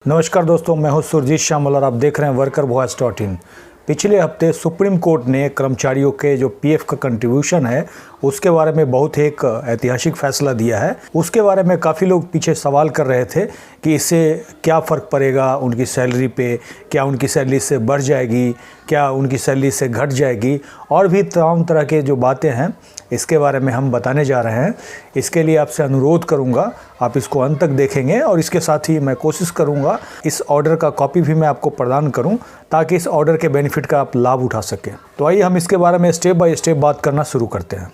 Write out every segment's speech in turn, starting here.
नमस्कार दोस्तों, मैं हूं सुरजीत श्यामल और आप देख रहे हैं workervoice.in। पिछले हफ्ते सुप्रीम कोर्ट ने कर्मचारियों के जो पीएफ का कंट्रीब्यूशन है उसके बारे में बहुत एक ऐतिहासिक फैसला दिया है। उसके बारे में काफ़ी लोग पीछे सवाल कर रहे थे कि इससे क्या फ़र्क पड़ेगा उनकी सैलरी पे, क्या उनकी सैलरी से बढ़ जाएगी, क्या उनकी सैलरी से घट जाएगी, और भी तमाम तरह के जो बातें हैं इसके बारे में हम बताने जा रहे हैं। इसके लिए आपसे अनुरोध करूंगा आप इसको अंत तक देखेंगे और इसके साथ ही मैं कोशिश करूंगा इस ऑर्डर का कॉपी भी मैं आपको प्रदान करूं ताकि इस ऑर्डर के बेनिफिट का आप लाभ उठा सकें। तो आइए हम इसके बारे में स्टेप बाय स्टेप बात करना शुरू करते हैं।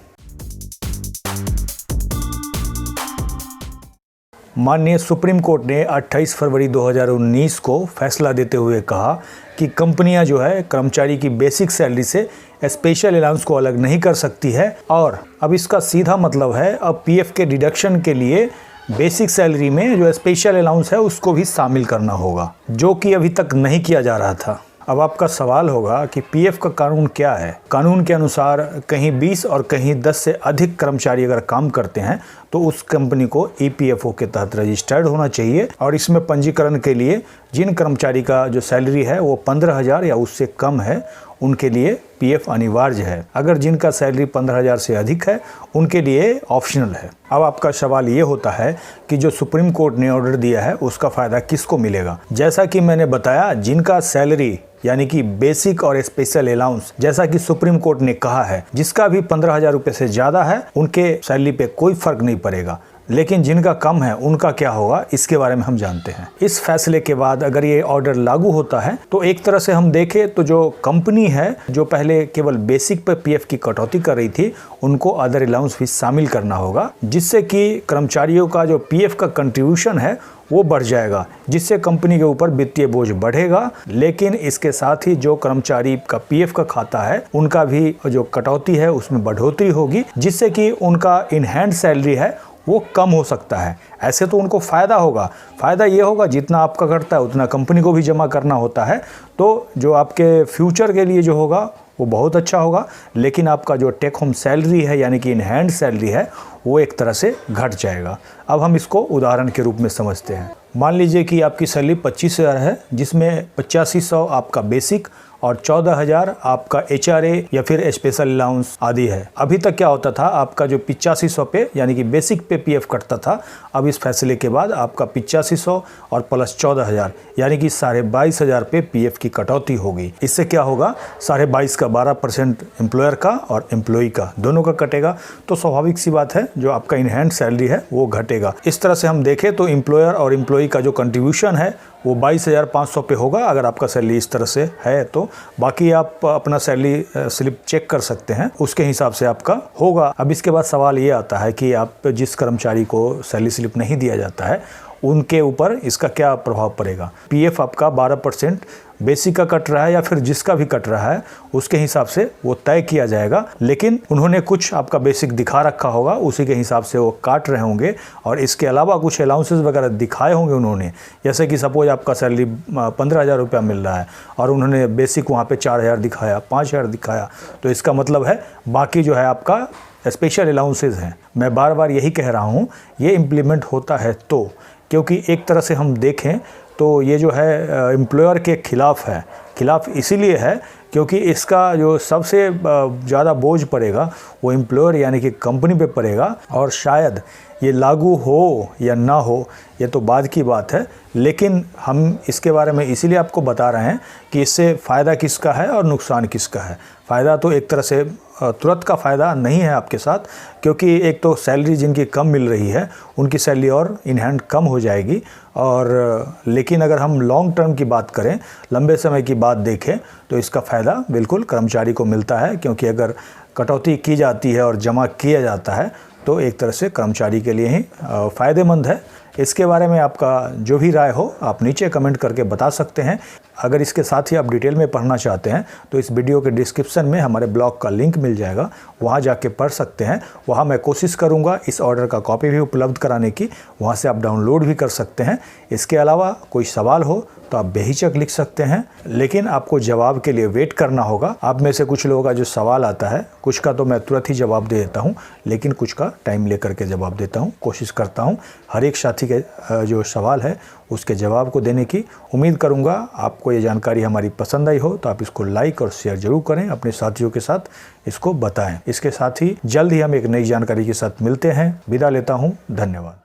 माननीय सुप्रीम कोर्ट ने 28 फरवरी 2019 को फैसला देते हुए कहा कि कंपनियां जो है कर्मचारी की बेसिक सैलरी से स्पेशल अलाउंस को अलग नहीं कर सकती है, और अब इसका सीधा मतलब है अब पीएफ के डिडक्शन के लिए बेसिक सैलरी में जो स्पेशल अलाउंस है उसको भी शामिल करना होगा, जो कि अभी तक नहीं किया जा रहा था। अब आपका सवाल होगा कि पीएफ का कानून क्या है। कानून के अनुसार कहीं 20 और कहीं 10 से अधिक कर्मचारी अगर काम करते हैं तो उस कंपनी को ईपीएफओ के तहत रजिस्टर्ड होना चाहिए, और इसमें पंजीकरण के लिए जिन कर्मचारी का जो सैलरी है वो 15,000 या उससे कम है उनके लिए पीएफ अनिवार्य है। अगर जिनका सैलरी 15,000 से अधिक है उनके लिए ऑप्शनल है। अब आपका सवाल ये होता है कि जो सुप्रीम कोर्ट ने ऑर्डर दिया है उसका फ़ायदा किसको मिलेगा। जैसा कि मैंने बताया, जिनका सैलरी यानी कि बेसिक और स्पेशल अलाउंस, जैसा कि सुप्रीम कोर्ट ने कहा है, जिसका भी 15,000 रुपये से ज़्यादा है उनके सैलरी पे कोई फर्क नहीं पड़ेगा, लेकिन जिनका कम है उनका क्या होगा इसके बारे में हम जानते हैं। इस फैसले के बाद अगर ये ऑर्डर लागू होता है तो एक तरह से हम देखें तो जो कंपनी है जो पहले केवल बेसिक पे पीएफ की कटौती कर रही थी उनको अदर अलाउंस भी शामिल करना होगा, जिससे कि कर्मचारियों का जो पीएफ का कंट्रीब्यूशन है वो बढ़ जाएगा, जिससे कंपनी के ऊपर वित्तीय बोझ बढ़ेगा। लेकिन इसके साथ ही जो कर्मचारी का पीएफ का खाता है उनका भी जो कटौती है उसमें बढ़ोतरी होगी, जिससे कि उनका इन हैंड सैलरी है वो कम हो सकता है। ऐसे तो उनको फ़ायदा होगा। फ़ायदा ये होगा जितना आपका घटता है उतना कंपनी को भी जमा करना होता है, तो जो आपके फ्यूचर के लिए जो होगा वो बहुत अच्छा होगा। लेकिन आपका जो टेक होम सैलरी है यानी कि इन हैंड सैलरी है वो एक तरह से घट जाएगा। अब हम इसको उदाहरण के रूप में समझते हैं। मान लीजिए कि आपकी सैलरी 25,000 है, जिसमें 8500 आपका बेसिक और 14,000 आपका एचआरए या फिर स्पेशल अलाउंस आदि है। अभी तक क्या होता था, आपका जो 8500 पे यानी कि बेसिक पे पीएफ कटता था, अब इस फैसले के बाद आपका 8500 और प्लस 14,000 यानी कि 22,500 पे पीएफ की कटौती होगी। इससे क्या होगा, 22,500 का 12% एम्प्लॉयर का और एम्प्लॉई का दोनों का कटेगा, तो स्वाभाविक सी बात है जो आपका इन हैंड सैलरी है वो घटेगा। इस तरह से हम देखें तो एम्प्लॉयर और एम्प्लॉई का जो कंट्रीब्यूशन है वो 22,500 पे होगा अगर आपका सैलरी इस तरह से है। तो बाकी आप अपना सैलरी स्लिप चेक कर सकते हैं, उसके हिसाब से आपका होगा। अब इसके बाद सवाल ये आता है कि आप जिस कर्मचारी को सैलरी स्लिप नहीं दिया जाता है उनके ऊपर इसका क्या प्रभाव पड़ेगा। पीएफ आपका 12% बेसिक का कट रहा है या फिर जिसका भी कट रहा है उसके हिसाब से वो तय किया जाएगा, लेकिन उन्होंने कुछ आपका बेसिक दिखा रखा होगा, उसी के हिसाब से वो काट रहे होंगे, और इसके अलावा कुछ अलाउंसेस वगैरह दिखाए होंगे उन्होंने। जैसे कि सपोज आपका सैलरी 15,000 रुपया मिल रहा है और उन्होंने बेसिक वहाँ पे 4,000 दिखाया, 5,000 दिखाया, तो इसका मतलब है बाकी जो है आपका स्पेशल अलाउंसेस हैं। मैं बार बार यही कह रहा हूँ, ये इम्प्लीमेंट होता है तो, क्योंकि एक तरह से हम देखें तो ये जो है एम्प्लॉयर के खिलाफ है। खिलाफ इसीलिए है क्योंकि इसका जो सबसे ज़्यादा बोझ पड़ेगा वो एम्प्लॉयर यानी कि कंपनी पे पड़ेगा, और शायद ये लागू हो या ना हो ये तो बाद की बात है, लेकिन हम इसके बारे में इसीलिए आपको बता रहे हैं कि इससे फ़ायदा किसका है और नुकसान किसका है। फ़ायदा तो एक तरह से तुरंत का फ़ायदा नहीं है आपके साथ, क्योंकि एक तो सैलरी जिनकी कम मिल रही है उनकी सैलरी और इन हैंड कम हो जाएगी, और लेकिन अगर हम लॉन्ग टर्म की बात करें, लंबे समय की बात देखें, तो इसका फ़ायदा बिल्कुल कर्मचारी को मिलता है, क्योंकि अगर कटौती की जाती है और जमा किया जाता है तो एक तरह से कर्मचारी के लिए ही फ़ायदेमंद है। इसके बारे में आपका जो भी राय हो आप नीचे कमेंट करके बता सकते हैं। अगर इसके साथ ही आप डिटेल में पढ़ना चाहते हैं तो इस वीडियो के डिस्क्रिप्शन में हमारे ब्लॉग का लिंक मिल जाएगा, वहां जाके पढ़ सकते हैं। वहां मैं कोशिश करूंगा इस ऑर्डर का कॉपी भी उपलब्ध कराने की, वहां से आप डाउनलोड भी कर सकते हैं। इसके अलावा कोई सवाल हो तो आप बेहिचक लिख सकते हैं, लेकिन आपको जवाब के लिए वेट करना होगा। आप में से कुछ लोगों का जो सवाल आता है, कुछ का तो मैं तुरंत ही जवाब दे देता हूं, लेकिन कुछ का टाइम लेकर के जवाब देता हूं। कोशिश करता हूं हर एक साथी के जो सवाल है उसके जवाब को देने की। उम्मीद करूंगा आपको ये जानकारी हमारी पसंद आई हो, तो आप इसको लाइक और शेयर जरूर करें, अपने साथियों के साथ इसको बताएं। इसके साथ ही जल्द ही हम एक नई जानकारी के साथ मिलते हैं। विदा लेता हूं, धन्यवाद।